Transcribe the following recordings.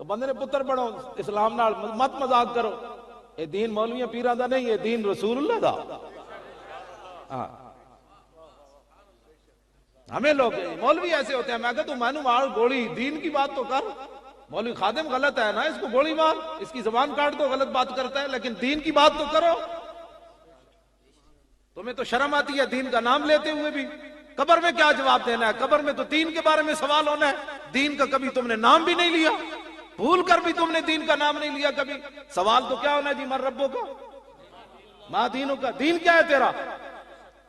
بندے نے پتر بنو اسلام نال مت مذاق کرو. اے دین مولویاں پیراں دا نہیں، اے دین رسول اللہ دا. ہاں ہمیں لوگ مولوی ایسے ہوتے ہیں، میں کہا تو مینو مار گولی، دین کی بات تو کر. مولوی خادم غلط ہے نا، اس کو گولی مار، اس کی زبان کاٹ دو، غلط بات کرتا ہے، لیکن دین کی بات تو کرو. تمہیں تو شرم آتی ہے دین کا نام لیتے ہوئے بھی. قبر میں کیا جواب دینا ہے؟ قبر میں تو دین کے بارے میں سوال ہونا ہے. دین کا کبھی تم نے نام بھی نہیں لیا، بھول کر بھی تم نے دین کا نام نہیں لیا کبھی. سوال تو کیا ہونا ہے جی؟ من ربوں کا ما دینوں کا، دین کیا ہے تیرا؟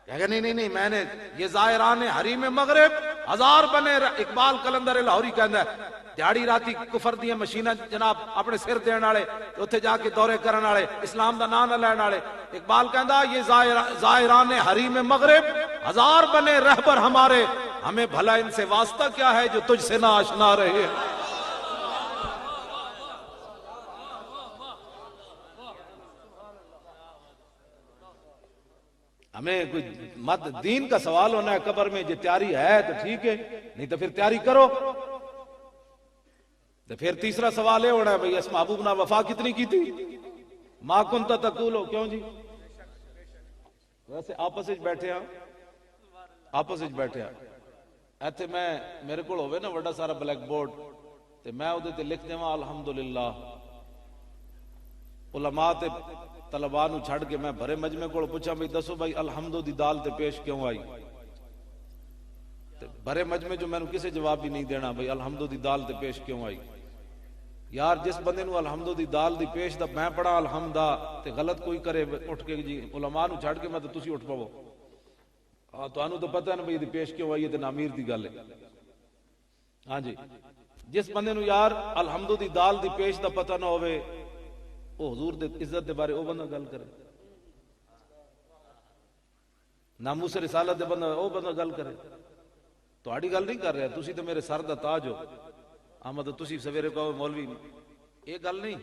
کہا نہیں میں نے یہ زائران حریم مغرب ہزار بنے. اقبال کلندر لاہوری کہندا ہے دیہڑی راتی کفر دی مشیناں جناب اپنے سر دین والے، اوتھے جا کے دورے کرن والے، اسلام دا نام نہ لین والے. اقبال کہندا یہ زائران حریم مغرب ہزار بنے رہبر ہمارے، ہمیں بھلا ان سے واسطہ کیا ہے جو تجھ سے نہ آشنا رہے. ہمیں کوئی مت دین کا سوال ہونا ہے قبر میں. جو تیاری ہے تو ٹھیک ہے، نہیں تو پھر تیاری کرو. تو پھر تیسرا سوال یہ ہونا ہے بھئی اس محبوب نے وفا کتنی کی تھی؟ ما کنت تقولو. کیوں جی؟ ویسے آپس وچ بیٹھے ہاں، آپس وچ بیٹھے ہاں. ایتھے میں میرے کول ہوے نا بڑا سارا بلیک بورڈ تے میں اودے تے لکھ دیواں الحمدللہ. علماء تے طلباء نو چھڑ کے میں بھرے مجمع کو پوچھا بھئی دسو بھائی الحمدو دی دال تے پیش کیوں آئی؟ بھرے مجمع جو میں نے کسے جواب بھی نہیں دینا بھئی الحمدو دی دال تے پیش کیوں آئی. یار جس بندے نو الحمدو دی دال دی پیش دا میں پڑھا الحمدہ تے غلط کوئی کرے اٹھ کے جی علماء نو چھڑ کے میں تو تسی اٹھ پاو. تو انو تو پتہ ہے نا بھئی دی پیش کیوں آئی ہے تے نامیر دی گل ہے. ہاں جی جس بندے نو یار الحمدو دی دال دی پیش دا پتہ نہ ہوئے وہ حضور دے عزت دے بارے او بندہ گل کرے، ناموس رسالت دے بندہ او بندہ گل کرے. تہاڈی گل نہیں کر رہا، تسی تے میرے سر دا تاج ہو. مطلب تسی سویرے کہو مولوی یہ گل نہیں.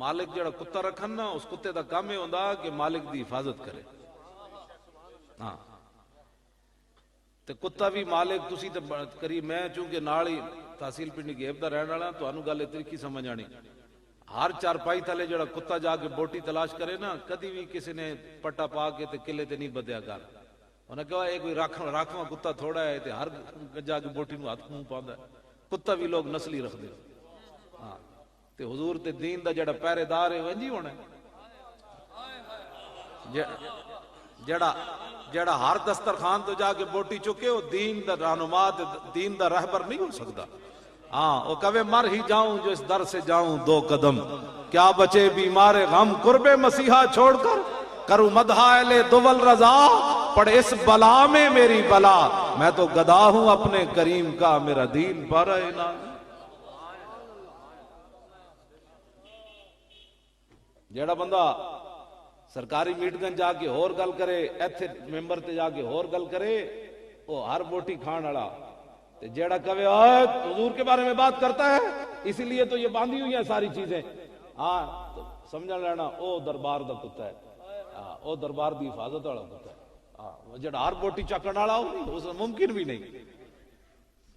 مالک جڑا کتا رکھن نا اس کتے دا کام یہ ہوندا کہ مالک دی حفاظت کرے. ہاں تے کتا بھی مالک تسی تے کری. میں چونکہ نال ہی تحصیل پنڈی گیب دا رہن والا تانوں گل طریقی سمجھ آنی. ہر چارپائی تھلے جڑا کتا جا کے بوٹی تلاش کرے نا کدی بھی کسی نے پٹا پا کے تے قلعے تے نہیں بدیا کر. انہیں کہا یہ کوئی راکھواں کتا تھوڑا ہے تے ہر جا کے بوٹی نو ہاتھ منہ پاندا ہے. کتا بھی لوگ نسلی رکھ دے. ہاں تے حضور تے دین دا جڑا پہرے دار ہے ونجی ہونا ہے. جڑا ہر دسترخوان تو جا کے بوٹی چکے وہ دین دا رہنما دین دا رہبر نہیں ہو سکتا. ہاں وہ کہے مر ہی جاؤں جو اس در سے جاؤں دو قدم، کیا بچے بیمار غم قرب مسیحا چھوڑ کر، کروں مدح اہل دول رضا، پڑ اس بلا میں میری بلا، میں تو گدا ہوں اپنے کریم کا، میرا دین پر اینا. جیڑا بندہ سرکاری میٹنگ جا کے اور گل کرے، ایتھے ممبر تے جا کے اور گل کرے، وہ ہر بوٹی کھان والا. جیڑا کہے حضور کے بارے میں بات کرتا ہے اسی لیے تو یہ باندھی ہوئی ہیں ساری چیزیں. ہاں تو سمجھ لینا او دربار دا کتا ہے. او دربار دی حفاظت والا کتا ہے. جڑا ہر بوٹی چکن والا اس ممکن بھی نہیں.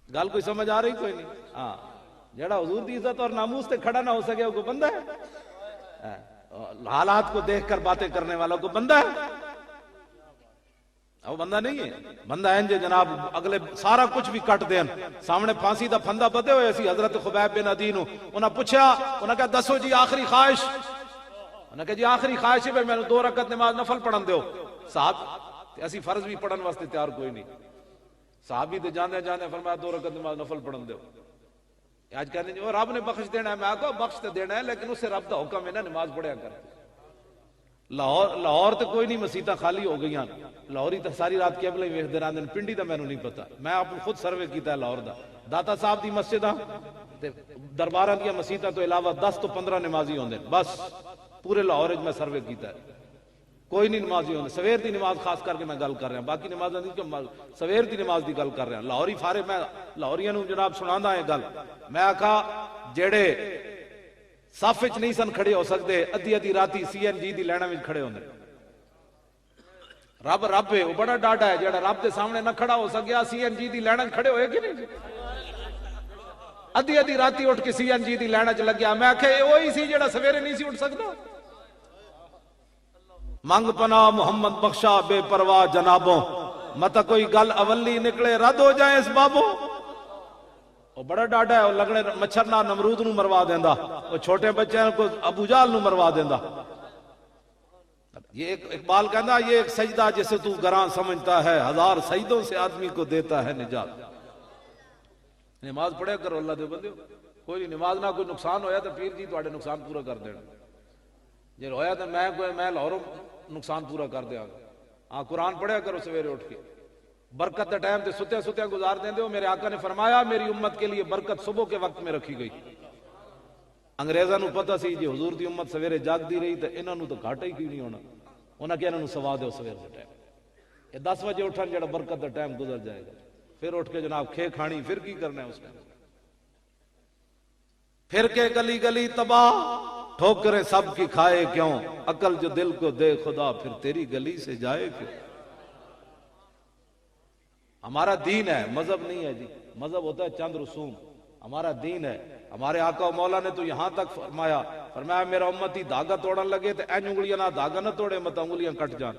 گل کوئی سمجھ آ رہی کوئی نہیں. ہاں جڑا حضور دی عزت اور ناموس تے کھڑا نہ ہو سکے وہ کوئی بندہ ہے؟ حالات کو دیکھ کر باتیں کرنے والا کو بندہ ہے؟ وہ بندہ نہیں ہے. بندہ ہے جے جناب اگلے سارا کچھ بھی کٹ دین. سامنے پھانسی دا پھندا بدے ہوئے سی حضرت خبیب بن عدی نو. انہاں پوچھا، انہاں کہا دسو جی آخری خواہش. انہاں کہا جی آخری خواہش ہے بھائی میں 2 رکعت نماز نفل پڑھن دیو. صاحب اسی فرض بھی پڑھن واسطے تیار کوئی نہیں. صحابی تے جاندے جاندے فرمایا 2 رکعت نماز نفل پڑھن دیو. آج کہنے جو رب نے بخش دینا ہے. میں کہا بخش تے دینا ہے لیکن اس سے رب دا حکم ہے نا نماز پڑھیا کر. لاہور تے کوئی نہیں مسیتاں خالی ہو گئی ہیں. لاہوری تے ساری رات قبلہ ہی ویکھدے رہندے نے. پنڈی دا مینوں نہیں پتا. میں آپ خود سروے کیتا ہے لاہور دا. داتا صاحب دی مسجداں تے درباراں دی مسیتاں تو علاوہ 10 تو 15 نمازی ہوندے بس پورے لاہور وچ میں سروے کیتا ہے. کوئی نہیں نمازی ہوندے. سویر دی نماز خاص کر کے میں گل کر رہا ہوں. باقی نمازاں دی سویر دی نماز دی گل کر رہا ہوں. لاہوری فارے میں لاہوریاں نوں جناب سناندا ہے گل. میں آکھا جڑے صف وچ نہیں سن کھڑے ہو سکتے ادھی راتی CNG دی لائناں وچ کھڑے ہوندے. رب ہے وہ بڑا ڈاڈا ہے. جڑا رب دے سامنے نہ کھڑا ہو سکیا CNG دی لائناں کھڑے ہوئے کہ نہیں. ادھی ادھی راتی اٹھ کے CNG دی لائن چ لگیا. میں آخیا یہ وہی سی جڑا سویرے نہیں سی اٹھ سکتا. منگ پنا محمد بخشا بے پرواہ جنابوں, مت کوئی گل اولی نکلے رد ہو جائے اس بابوں. وہ بڑا ڈاڈا ہے, وہ لگنے مچھر نہ نمرود نو مروا دیندا, وہ چھوٹے بچے کو ابو جہل نو مروا دیندا. یہ اقبال کہندا یہ ایک سجدہ جسے تو گراں سمجھتا ہے, ہزار سجدوں سے آدمی کو دیتا ہے نجات. نماز پڑھیا کرو اللہ دے بندیو. کوئی نہیں نماز نہ کوئی نقصان ہویا تو پیر جی تواڈے نقصان پورا کر دینا. جے ہویا تو میں لاہوروں نقصان پورا کر دیاں گا. ہاں قرآن پڑھیا کرو سویرے اٹھ کے. برکت دا ٹائم تے ستیا ستیا گزار دیندے ہو. میرے آقا نے فرمایا میری امت کے لیے برکت صبح کے وقت میں رکھی گئی. انگریزاں نو پتہ سی جی حضور دی امت سویرے جاگدی رہی تے انہاں نو تو گھاٹا ہی کیوں نہیں ہونا. انہاں کہ انہاں نو سوا دیو سویر دے ٹائم. یہ 10 بجے اٹھن جڑا برکت دا ٹائم گزر جائے گا. پھر اٹھ کے جناب کھے کھانی, پھر کی کرنا ہے اس ٹائم. پھر کے گلی گلی تباہ, ٹھوکریں سب کی کھائے کیوں, عقل جو دل کو دے خدا پھر تیری گلی سے جائے کیوں. ہمارا دین ہے, مذہب نہیں ہے جی. مذہب ہوتا ہے چند رسوم, ہمارا دین ہے. ہمارے آقا و مولا نے تو یہاں تک فرمایا میرا امتی دھاگا توڑن لگے تو این انگلیاں نہ دھاگا نہ توڑے مت انگلیاں کٹ جان.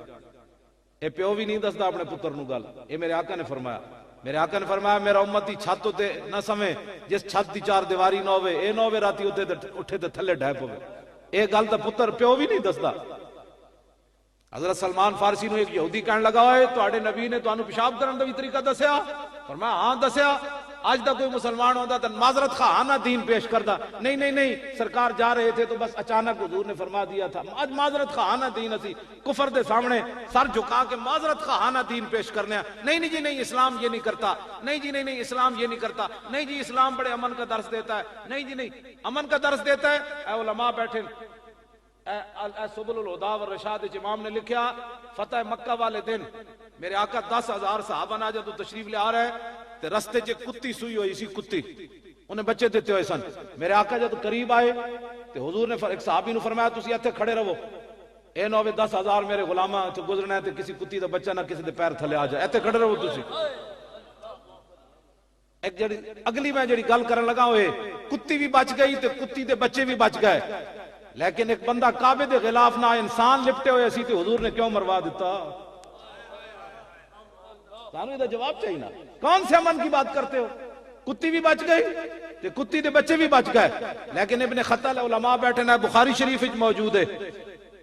اے پیو بھی نہیں دستا اپنے پتر نو گل, اے میرے آقا نے فرمایا. میرے آقا نے فرمایا میرا امتی چھت تے نہ سمے جس چھت دی چار دیواری نہ ہوئے, اے نہ ہوئے راتی اٹھے تے تھلے ڈھے پوے. اے گل تے پتر پیو بھی نہیں دستا. حضرت سلمان فارسی نو ایک یہودی کہنے لگا ہوئے تواڈے نبی نے تانوں پیشاب کرن دا بھی طریقہ دسیا؟ فرمایا ہاں دسیا. آج دا کوئی مسلمان ہوندا تے معذرت خواہانہ دین پیش کردا. نہیں نہیں نہیں سرکار جا رہے تھے تو بس اچانک حضور نے فرما دیا تھا. آج معذرت خواہانہ دین اسی کفر دے سامنے سر جھکا کے معذرت خواہانہ دین پیش کرنے. نہیں نہیں جی نہیں اسلام یہ نہیں کرتا. نہیں جی نہیں اسلام یہ نہیں کرتا. نہیں جی اسلام بڑے امن کا درس دیتا ہے. نہیں جی نہیں امن کا درس دیتا ہے. اے علماء بیٹھے سبل الہدا والرشاد امام نے لکھیا فتح مکہ والے دن میرے آقا 10,000 صحابہ نہ جدو تشریف لے آ رہے تے رستے چ کتی سوئی ہوئی سی. کتی انہیں بچے دیتے ہوئے سن. میرے آقا جب قریب آئے تے حضور نے ایک صحابی نو فرمایا تسی ایتھے کھڑے رہو, اے نہ ہوے 10,000 میرے غلاماں تو گزرنا ہے تے کسی کتی دا بچہ نہ کسی دے پیر تھلے آ جائے. ایتھے کھڑے رہو تسی. ایک جڑی اگلی میں جڑی گل کرن لگا ہوئے کتی بھی بچ گئی تے کتی دے بچے بھی بچ گئے. لیکن ایک بندہ کعبے دے غلاف نہ انسان لپٹے ہوئے سی تے حضور نے کیوں مروا دیتا؟ سانو یہ جواب چاہیے نا. کون سے امن کی بات کرتے ہو؟ کتی بھی بچ گئی تے کتی دے بچے بھی بچ گئے. لیکن ابن خطل علماء بیٹھے نا بخاری شریف وچ موجود ہے.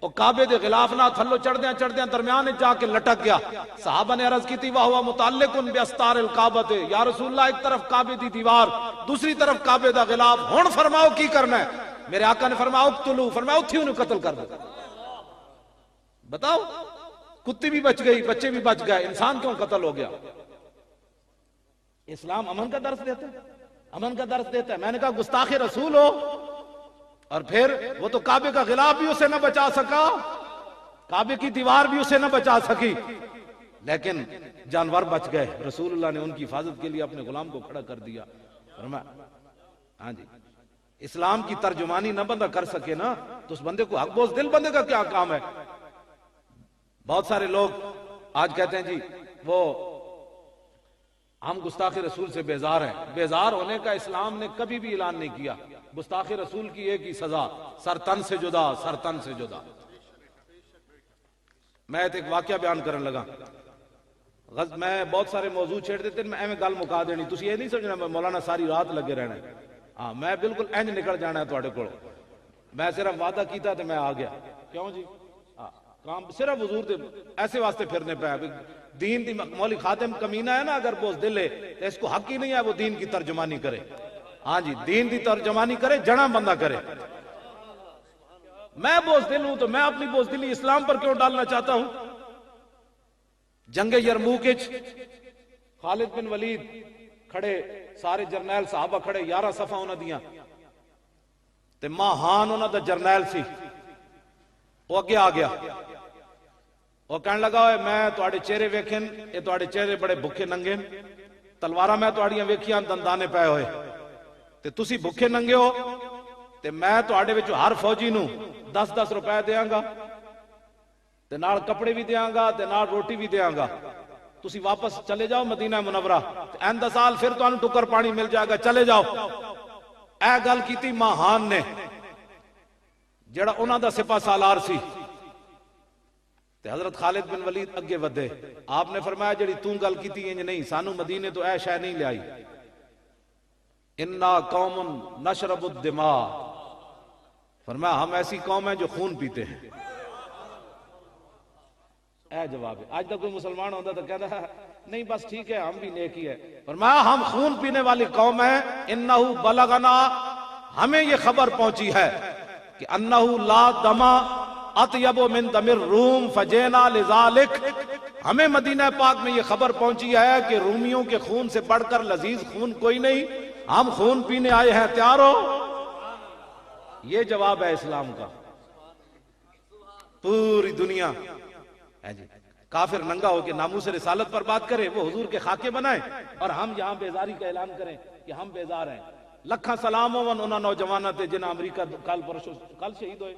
وہ کعبے دے غلاف نہ تھلو چڑھدیاں درمیان جا کے لٹک گیا. صحابہ نے عرض کی تھی واہ متعلق باستار الکعبۃ, یا رسول اللہ ایک طرف کعبے دی دیوار دوسری طرف کعبے دا غلاف, ہن فرماؤ کی کرنا ہے؟ میرے آقا نے فرمایا اقتلوا, فرمایا اتھی انہوں قتل کر دو. بتاؤ کتی بھی بچ گئی بچے بھی بچ گئے, انسان کیوں قتل ہو گیا؟ اسلام امن کا درس دیتا ہے, امن کا درس دیتا ہے. میں نے کہا گستاخ رسول ہو, اور پھر وہ تو کعبے کا غلاف بھی اسے نہ بچا سکا, کعبے کی دیوار بھی اسے نہ بچا سکی, لیکن جانور بچ گئے. رسول اللہ نے ان کی حفاظت کے لیے اپنے غلام کو کھڑا کر دیا. فرمایا ہاں جی اسلام کی ترجمانی نہ بندہ کر سکے نا تو اس بندے کو حق بوز دل بندے کا کیا کام ہے؟ بہت سارے لوگ آج کہتے ہیں جی وہ ہم گستاخ رسول سے بیزار ہیں. بیزار ہونے کا اسلام نے کبھی بھی اعلان نہیں کیا. گستاخ رسول کی ایک ہی سزا, سر تن سے جدا, سر تن سے جدا. میں ایک واقعہ بیان کرنے لگا. میں بہت سارے موضوع چھیڑ دیتے میں ایویں گل مکا دینی. تسی یہ نہیں سمجھنا مولانا ساری رات لگے رہنا. ہاں میں بالکل انج نکل جانا ہے تواڈے کول. میں صرف وعدہ کیتا تے میں آ گیا. کیوں جی کام صرف حضور دے ایسے واسطے پھرنے پہ دین دی. مولی خاتم کمینہ ہے نا, اگر بوز دل ہے تو اس کو حق ہی نہیں ہے وہ دین کی ترجمانی کرے. ہاں جی دین دی ترجمانی کرے, جڑا بندہ کرے. میں بوز دل ہوں تو میں اپنی بوز دلی اسلام پر کیوں ڈالنا چاہتا ہوں؟ جنگ یرموک خالد بن ولید کھڑے, سارے جرنیل صحابہ کھڑے, 11 صفحہ انہاں دیاں تے ماہان انہاں دا جرنیل سی. وہ اگے آ گیا, وہ کہنے لگا ہوئے میں تواڈے چہرے ویکھن, اے تواڈے چہرے بڑے بھکھے ننگے, تلواراں میں تواڈیاں ویکھیاں دندانے پے ہوئے تے تسی بھکھے ننگے ہو, تے میں تواڈے وچوں ہر فوجی نو 10-10 روپے دیاں گا تے نال کپڑے بھی دیاں گا تے نال روٹی بھی دیاں گا. تسی واپس چلے جاؤ مدینہ منورہ, تے این 10 سال پھر تانوں ٹکر پانی مل جائے گا, چلے جاؤ. اے گل کیتی ماہان نے جڑا انہاں دا سپہ سالار سی تے حضرت خالد بن ولید اگے ودے. آپ نے فرمایا جڑی توں گل کیتی انج نہیں، سانو مدینے تو اے شے نہیں لیائی. انا قوم نشرب الدماء، فرمایا ہم ایسی قوم ہیں جو خون پیتے ہیں. اے جواب ہے. آج تک کوئی مسلمان ہوتا تو کہتا ہے نہیں بس ٹھیک ہے ہم بھی نیک ہی ہے. فرمایا ہم خون پینے والی قوم ہیں. انہو بلغنا، ہمیں یہ خبر پہنچی ہے کہ انہو لا دما اطیب من دم الروم فجینا لذالک، ہمیں مدینہ پاک میں یہ خبر پہنچی ہے کہ رومیوں کے خون سے بڑھ کر لذیذ خون کوئی نہیں، ہم خون پینے آئے ہیں، تیار ہو. یہ جواب ہے اسلام کا. پوری دنیا جی کافر ننگا ہو کے ناموس رسالت پر بات کرے، وہ حضور کے خاکے بنائیں، اور ہم یہاں بیزاری کا اعلان کریں کہ ہم بیزار ہیں. لکھاں سلام ہون انہاں نوجواناں تے جنہاں امریکہ کل شہید ہوئے،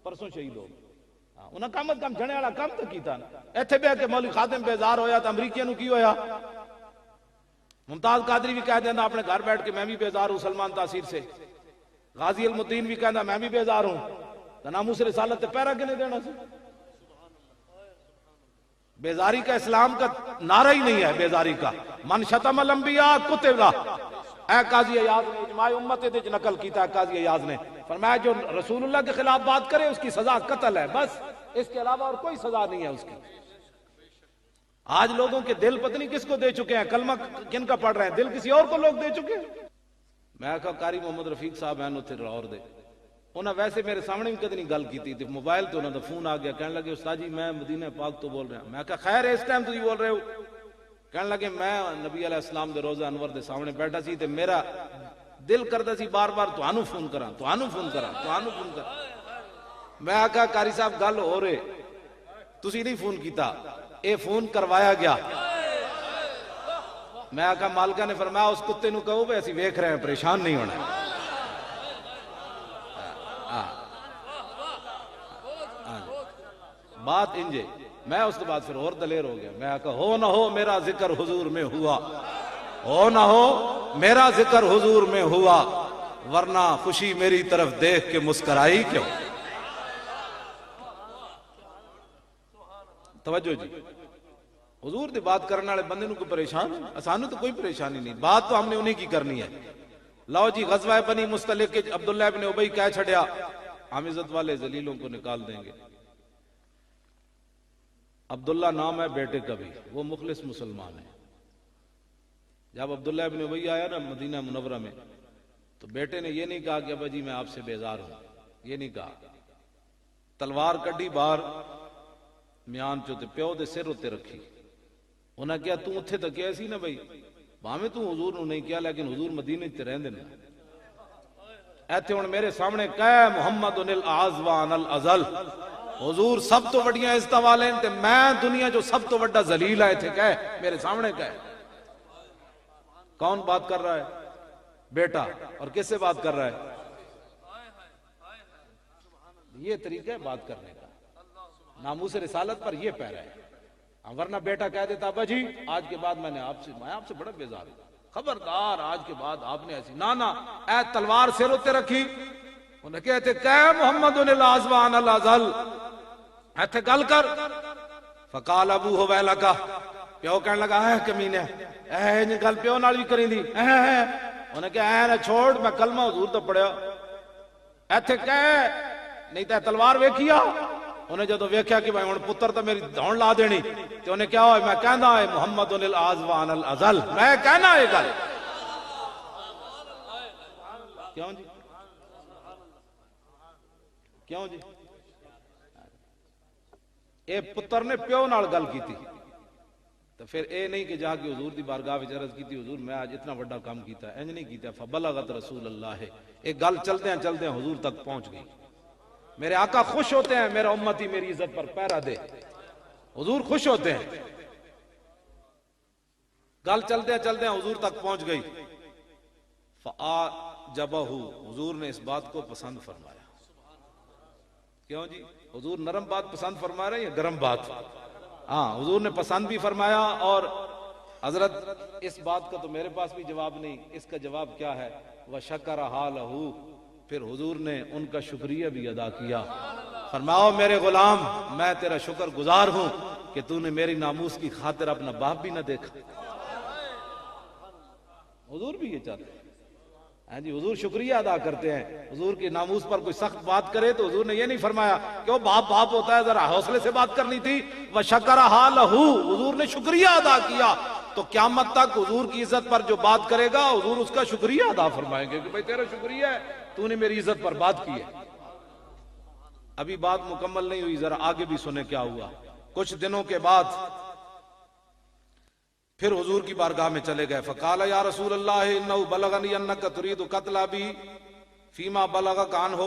پرسوں شہید ہو. انہاں کم از کم جنے والا کم تو کیتا نا. ایتھے بہ کے مولوی خادم بیزار ہویا تو امریکیاں نو کی ہویا؟ ممتاز قادری بھی کہہ دینا اپنے گھر بیٹھ کے میں بھی بیزار ہوں سلمان تاثیر سے. غازی المدین بھی کہنا میں بھی بیزار ہوں. تو ناموس رسالت تے پیرا کنے دینا سی؟ بیزاری کا اسلام کا نعرہ ہی نہیں ہے. بیزاری کا من شتم الانبیاء قتل له. اے قاضی ایاز نے اجماع امت دے نقل کیتا ہے. قاضی ایاز نے فرمایا جو رسول اللہ کے خلاف بات کرے اس کی سزا قتل ہے، بس اس کے علاوہ اور کوئی سزا نہیں ہے اس کی. آج لوگوں کے دل پتہ نہیں کس کو دے چکے ہیں، کلمہ کن کا پڑھ رہے ہیں، دل کسی اور کو لوگ دے چکے ہیں. میں کہا قاری محمد رفیق صاحب ہیں اتنے لاہور دے، انہوں نے ویسے میرے سامنے بھی کدی نہیں گل کی تھی. موبائل تو انہوں نے فون آ گیا، کہنے لگے استاد جی میں مدینہ پاک تو بول رہا ہوں. میں کہا خیر ہے اس ٹائم تو بول رہے ہو؟ کہنے لگے میں نبی علیہ السلام دے روزہ انور دے سامنے بیٹھا سی تے میرا دل کرتا سی بار بار تہانوں فون کراں. میں کہا قاری صاحب گل ہو رہے، تسی نہیں فون کیتا، اے فون کروایا گیا. میں کہا مالکہ نے فرمایا اس کتے نو کہو بھئی اسی ویکھ رہے ہیں، پریشان نہیں ہونا. بات انجے. میں اس کے بعد پھر اور دلیر ہو گیا. میں کہا ہو نہ ہو میرا ذکر حضور میں ہوا، ہو نہ ہو میرا ذکر حضور میں ہوا، ورنہ خوشی میری طرف دیکھ کے مسکرائی کیوں. توجہ جی. حضور دی بات کرنے والے بندے نو کوئی پریشان ہے؟ سانو تو کوئی پریشانی نہیں. بات تو ہم نے انہیں کی کرنی ہے. لو جی غزوہ بنی مستلق کے عبداللہ ابن ابی کہہ چھڑیا ہم عزت والے ذلیلوں کو نکال دیں گے. عبداللہ نام ہے بیٹے کا بھی، وہ مخلص مسلمان ہے. جب عبداللہ ابن ابی آیا نا مدینہ منورہ میں تو بیٹے نے یہ نہیں کہا کہ ابا جی میں آپ سے بیزار ہوں، یہ نہیں کہا. تلوار کڈی باہر میان چوتے پیو دے سر ہوتے رکھی. انہاں کیا تو اتھے تک کیا سی نا بھائی باہمیں تو حضور نو نہیں کیا لیکن حضور مدینہ تے رہن دینا. ایتھے ہن میرے سامنے کہے محمد الاعظوان الازل، حضور سب تو وڈیاں عزت والے تے میں دنیا جو سب تو وڈا ذلیل ہے. تھے کہے میرے سامنے کہے. کون بات کر رہا ہے؟ بیٹا. اور کس سے بات کر رہا ہے؟ یہ طریقہ ہے بات کرنے کا. ناموس رسالت پر یہ پیرا ہے. ورنہ بیٹا کہہ دیتا ابا جی آج کے بعد میں آپ سے بڑا بیزار ہوں، خبردار آج کے بعد آپ نے ایسی نانا اے تلوار سر ہوتے رکھی. انہیں کہتے کہ محمد الاعظوان الازل ایتھے گل کر. فقال ابو حویلہ، پیو کہنے لگا اے کمینے اے گل پیو نال بھی کریں دی. انہیں کہا اے نہ چھوڑ میں کلمہ حضور تو پڑھیا ایتھے کہے نہیں تے تلوار ویکھیا. انہیں جدو ویکھیا کہ بھائی ہن پتر تو میری دھون لا دینی تے انہیں کیا ہوئے میں کہنا ہے محمد الاعظوان الازل، میں کہنا ہے گل. کیوں جی کیوں جی اے پتر نے پیو نال گل کیتی تو پھر اے نہیں کہ جا کے حضور دی بارگاہ وچ عرض کیتی حضور میں آج اتنا بڑا کام کیتا ہے. انج نہیں کیتا. فبلغت رسول اللہ، ایک گل چلتے ہیں حضور تک پہنچ گئی. میرے آقا خوش ہوتے ہیں میرا امتی میری عزت پر پیرا دے. حضور خوش ہوتے ہیں. گل چلتے ہیں حضور تک پہنچ گئی. فَآجَبَهُ، حضور نے اس بات کو پسند فرمایا. کیوں جی حضور نرم بات پسند فرما رہے ہیں یا گرم بات؟ ہاں حضور نے پسند بھی فرمایا. اور حضرت اس بات کا تو میرے پاس بھی جواب نہیں، اس کا جواب کیا ہے وشکر حالہ، پھر حضور نے ان کا شکریہ بھی ادا کیا. فرماؤ میرے غلام میں تیرا شکر گزار ہوں کہ تو نے میری ناموس کی خاطر اپنا باپ بھی نہ دیکھا. حضور بھی یہ چاہتے ہیں. ہاں جی، حضور شکریہ ادا کرتے ہیں. حضور کی ناموس پر کوئی سخت بات کرے تو حضور نے یہ نہیں فرمایا کہ وہ باپ باپ ہوتا ہے، ذرا حوصلے سے بات کرنی تھی. وشکر حالہ، حضور نے شکریہ ادا کیا. تو قیامت تک حضور کی عزت پر جو بات کرے گا حضور اس کا شکریہ ادا فرمائیں گے کہ بھئی تیرا شکریہ ہے، تو نے میری عزت پر بات کی ہے. ابھی بات مکمل نہیں ہوئی، ذرا آگے بھی سنیں کیا ہوا. کچھ دنوں کے بعد پھر حضور کی بارگاہ میں چلے گئے. فقال یا رسول اللہ انہ بلغنی انک ترید قتل ابی فیما بلغک عنہ.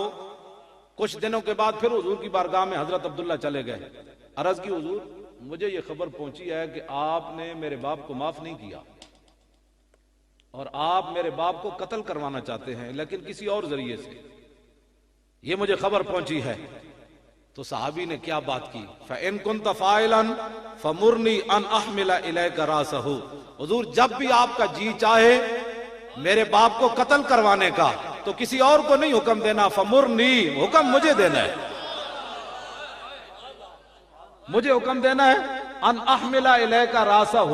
کچھ دنوں کے بعد پھر حضور کی بارگاہ میں حضرت عبداللہ چلے گئے. عرض کی حضور مجھے یہ خبر پہنچی ہے کہ آپ نے میرے باپ کو معاف نہیں کیا اور آپ میرے باپ کو قتل کروانا چاہتے ہیں لیکن کسی اور ذریعے سے. یہ مجھے خبر پہنچی ہے. تو صحابی نے کیا بات کی؟ فَإِن كُنْتَ فَاعِلًا فَمُرْنِي أَنْ أَحْمِلَ إِلَيْكَ رَأْسَهُ. حضور جب بھی آپ کا جی چاہے میرے باپ کو قتل کروانے کا تو کسی اور کو نہیں حکم دینا. فَمُرْنِي، حکم مجھے دینا ہے، مجھے حکم دینا ہے. ان احمل الیک راسہ،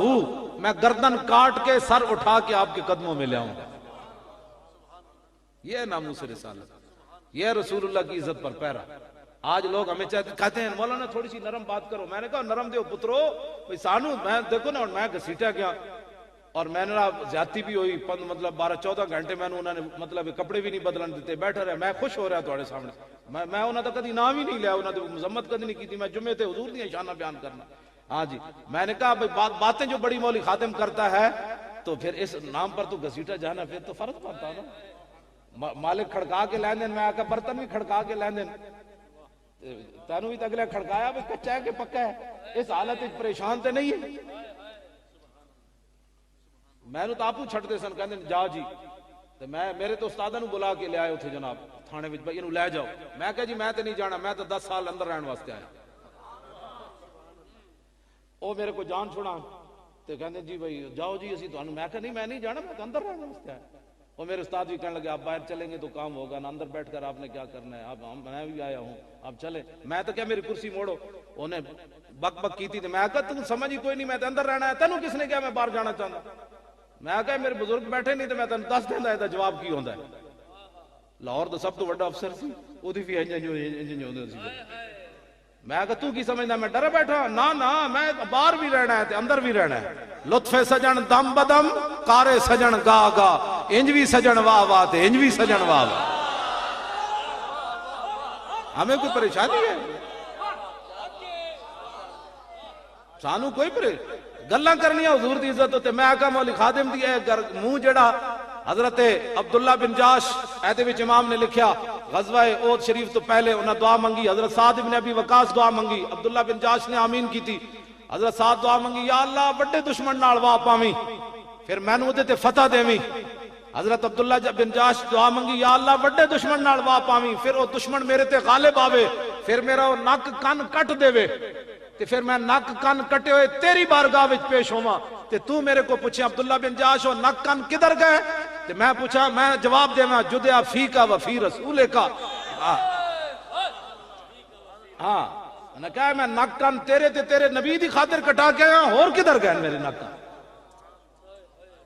میں گردن کاٹ کے سر اٹھا کے آپ کے قدموں میں لے آؤں گا. یہ ہے ناموس رسالت، یہ ہے رسول اللہ کی عزت پر پیرا. آج لوگ ہمیں کہتے ہیں مولانا تھوڑی سی نرم بات کرو. میں نے کہا نرم دیو پترو بھئی سانو میں دیکھو نا میں گھسیٹا گیا اور میں نے زیادتی بھی ہوئی. مطلب 12-14 گھنٹے میں انہوں نے مطلب کپڑے بھی نہیں بدلن دیتے، بیٹھا رہے. میں خوش ہو رہا تھوڑے سامنے. میں انہوں نے کدی نام ہی نہیں لیا، انہوں نے مذمت کدی نہیں کی تھی. میں جمعے تے حضور دی شانہ بیان کرنا. ہاں جی، میں نے کہا بھئی باتیں جو بڑی مولی خادم کرتا ہے تو پھر اس نام پر تو گھسیٹا جانا پھر تو فرض پڑتا نا. مالک کھڑکا کے لین دین، میں آکا برتن بھی کھڑکا کے لین دین. تینوں بھی تگلے کھڑکایا بھی کچا ہے کہ پکا ہے. اس حالت پریشان تے نہیں ہے. میں نے تو آپو چھٹتے سن کہنے جا جی. میرے تو استادہ نو بلا کے لے آئے تھے جناب تھانے وچ، بھائی انہوں لے جاؤ. میں کہا جی میں تے نہیں جانا، میں تو 10 سال اندر رہن واسطے آیا. او میرے کو جان چھوڑا تے کہنے جی بھائی جاؤ جی اسی تو. میں کہا نہیں میں نہیں جانا، میں تو اندر رہن واسطے آیا. اور میرے استاد بھی کہنے لگے آپ باہر چلیں گے تو کام ہوگا نا، اندر بیٹھ کر آپ نے کیا کرنا ہے، میں بھی آیا ہوں آپ چلیں. میں تو کیا میری کرسی موڑو. انہیں بک بک کی تھی. میں کہا تم سمجھ ہی کوئی نہیں، میں تو اندر رہنا ہے. تینوں کس نے کیا میں باہر جانا چاہتا؟ میں کہا میرے بزرگ بیٹھے نہیں تو میں تینوں دس دینا ہے جواب کی ہوتا ہے. لاہور تو سب تو بڑا افسر سی، وہ بھی میں کہا تو کی سمجھنا میں ڈرا بیٹھا؟ نہ میں باہر بھی رہنا ہے تے اندر بھی رہنا ہے. لطف سجن دم بدم کارے سجن گا گا، انج بھی سجن واہ واہ تے انج بھی سجن واہ واہ. ہمیں کوئی پریشانی ہے؟ سانو کوئی گلاں کرنی حضور دی عزت ہوتے. میں آقا مولی خادم دی منہ جڑا حضرت عبداللہ بن جاش ایدے وچ امام نے لکھیا غزوہ احد شریف تو پہلے انہاں دعا منگی. حضرت سعد بن ابی وقاص دعا منگی، عبداللہ بن جاش نے آمین کی تھی. حضرت سعد دعا منگی یا اللہ بڑے دشمن نال واہ پاویں پھر مینوں اودے تے فتح دیویں. حضرت عبداللہ بن جاش دعا منگی یا اللہ بڑے دشمن نال واہ پاویں پھر وہ دشمن میرے تے غالب آوے، پھر میرا وہ نک کن کٹ دے تے پھر میں نک کن کٹے ہوئے تیری بارگاہ وچ پیش ہوواں تے تو میرے کو پوچھے عبداللہ بن جاش وہ نک کن کدھر گئے؟ تے میں پوچھا میں جواب دیواں جدیا فی کا و فی رسول کا. ہاں نے کہا میں نک کن تیرے تے تیرے نبی دی خاطر کٹا کے آیا، اور کدھر گئے میرے نک کن؟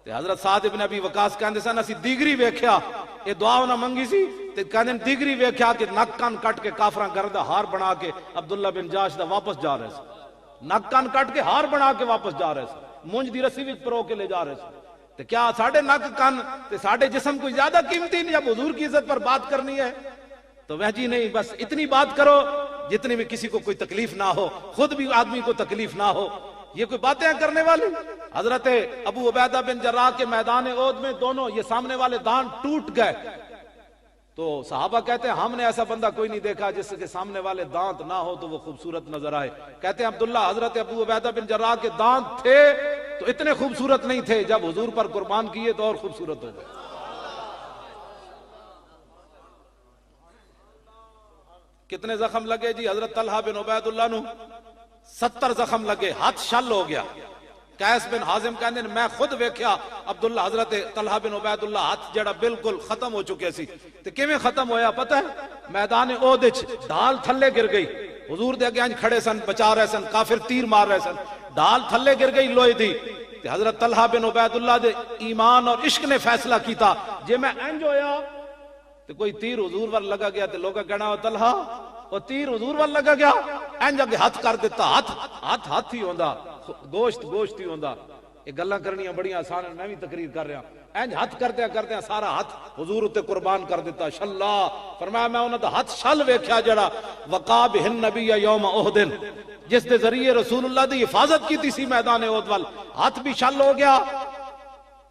تے حضرت سعد بن ابی وقاص کہندے سن اسی دیگری ویکھیا، یہ دعا انہاں منگی سی تے کہندے دیگری ویکھیا کہ نک کن کٹ کے کافراں گردہ ہار بنا کے عبداللہ بن جاش دا واپس جا رہے سے. نک کن کٹ کے ہار بنا کے واپس جا رہے سے، مونج دی رسی وچ پرو کے لے جا رہے سے. تے کیا ساڑھے نک کن تے ساڑھے جسم کوئی زیادہ قیمتی نہیں؟ جب حضور کی عزت پر بات کرنی ہے تو وہ جی نہیں، بس اتنی بات کرو جتنی میں کسی کو کوئی تکلیف نہ ہو، خود بھی آدمی کو تکلیف نہ ہو. یہ کوئی باتیں کرنے والی؟ حضرت ابو عبیدہ بن جراح کے میدان احد میں دونوں یہ سامنے والے دان ٹوٹ گئے تو صحابہ کہتے ہیں ہم نے ایسا بندہ کوئی نہیں دیکھا جس کے سامنے والے دانت نہ ہو تو وہ خوبصورت نظر آئے. کہتے ہیں عبداللہ حضرت ابو عبیدہ بن جراح کے دانت تھے تو اتنے خوبصورت نہیں تھے، جب حضور پر قربان کیے تو اور خوبصورت ہو گئے. کتنے زخم لگے جی؟ حضرت طلحہ بن عبید اللہ نو 70 زخم لگے، ہاتھ شل ہو گیا. قیس بن حازم کہندے نے میں خود ویکھیا عبداللہ حضرت طلحہ بن عبید اللہ ہاتھ جڑا بالکل ختم ہو چکے سی تے کیویں ختم ہویا پتہ ہے میدان احد وچ ڈھال تھلے گر گئی حضور دے اگے انج کھڑے سن بچا رہے سن کافر تیر مار رہے سن ڈھال تھلے گر گئی لوہے دی تے حضرت طلحہ بن عبید اللہ دے ایمان اور عشق نے فیصلہ کیتا جے میں انج ہویا تے کوئی تیر حضور ور لگا گیا تے لوگا کہنا طلحہ وہ تیر حضور ور لگا گیا انج اگے ہاتھ کر دیتا ہاتھ ہی ہوندا گوشت ہی ہوندا یہ گلاں کرنیاں بڑی آسان ہیں میں بھی تقریر کر رہا انج ہاتھ کردیا سارا ہاتھ حضور تے قربان کر دیتا شلا فرمایا میں انہاں دا ہاتھ شل ویکھیا جڑا وقا بہ النبی یوم احد جس دے ذریعے رسول اللہ دی حفاظت کیتی سی میدان احد وال ہاتھ بھی شل ہو گیا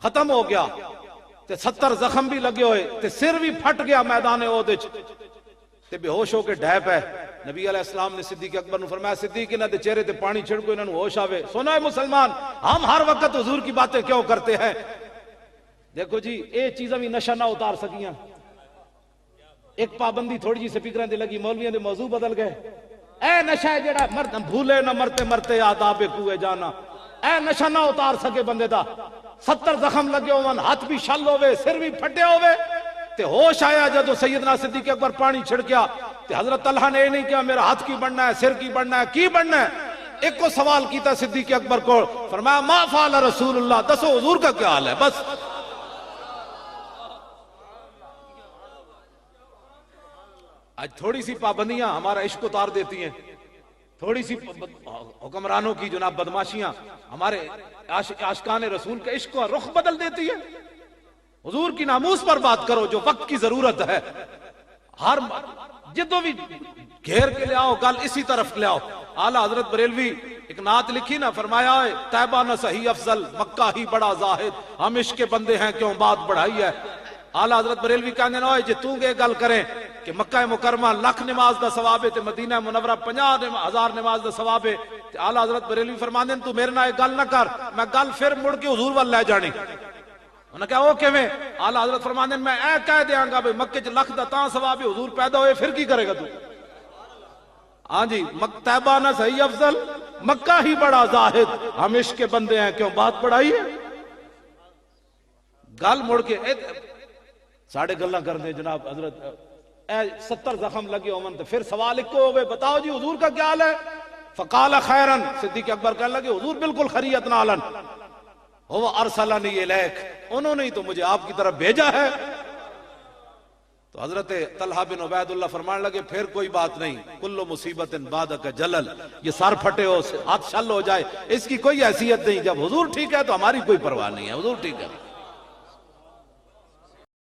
ختم ہو گیا تے 70 زخم بھی لگے ہوئے تے سر بھی پھٹ گیا میدان احد وچ تے بے ہوش ہو کے ڈھے پے نبی علیہ السلام نے صدیق اکبر نے فرمایا صدیق انہاں دے چہرے تے پانی چھڑکو انہاں نو ہوش آوے سنو اے مسلمان ہم ہر وقت حضور کی باتیں کیوں کرتے ہیں دیکھو جی اے چیزاں بھی نشہ نہ اتار سکیاں ایک پابندی تھوڑی جی سپیکراں تے لگی مولویاں دے موضوع بدل گئے اے نشہ ہے جڑا مرد بھولے نہ مرتے مرتے آداب کوئے جانا اے نشہ نہ اتار سکے بندے دا 70 زخم لگے ہوون ہاتھ بھی شل ہوئے سر بھی پھٹے ہوئے تے ہوش آیا جدو سیدنا صدیق اکبر پانی چھڑکیا تے حضرت طلحہ نے نہیں کہا میرا ہاتھ کی بننا ہے سر کی بننا ہے کی بننا ہے ایک کو سوال کیتا صدیق اکبر کو فرمایا ما فعل رسول اللہ دسو حضور کا کیا حال ہے بس آج تھوڑی سی پابندیاں ہمارا عشق اتار دیتی ہیں تھوڑی سی حکمرانوں کی جناب بدماشیاں ہمارے عاشقان رسول کا عشق کا رخ بدل دیتی ہے حضور کی ناموس پر بات کرو جو وقت کی ضرورت ہے ہر جدو بھی گھیر کے لے آؤ گل اسی طرف لے آؤ اعلیٰ حضرت بریلوی ایک نعت لکھی نا فرمایا ہے طیبہ نہ صحیح افضل مکہ ہی بڑا زاہد ہم عشق کے بندے ہیں کیوں بات بڑھائی ہے اعلیٰ حضرت بریلوی کہنے نہ ہوئے جے تو گے گل کریں کہ مکہ مکرمہ لکھ نماز دا ثواب ہے تے مدینہ منورہ 50,000 نماز دا ثواب ہے تے اعلیٰ حضرت بریلوی فرماندے تو میرے نہ گل نہ کر میں گل پھر مڑ کے حضور وال لے جانی انہوں نے کہا وہ کیویں اعلیٰ حضرت فرماندے میں اے کہہ دیاں گا بھئی مکہ چ لکھ دا تاں ثواب ہے حضور پیدا ہوئے پھر کی کرے گا تو ہاں جی طیبہ نہ صحیح افضل مکہ ہی بڑا زاہد ہم عشق کے بندے ہیں کیوں بات بڑھائی ہے گل مڑ کے ساڑھے گلاں کر دیں جناب حضرت اے 70 زخم لگے ہومن تو پھر سوال ایک کو ہوئے بتاؤ جی حضور کا کیا حال ہے فقال خیرن صدیق اکبر کہنے لگے حضور بالکل خیریت نالن وہ ارسلنی الیک انہوں نے ہی تو مجھے آپ کی طرف بھیجا ہے تو حضرت طلحہ بن عبید اللہ فرمانے لگے پھر کوئی بات نہیں کل مصیبت بعدک جلل یہ سر پھٹے ہو ہاتھ شل ہو جائے اس کی کوئی حیثیت نہیں جب حضور ٹھیک ہے تو ہماری کوئی پرواہ نہیں ہے حضور ٹھیک ہے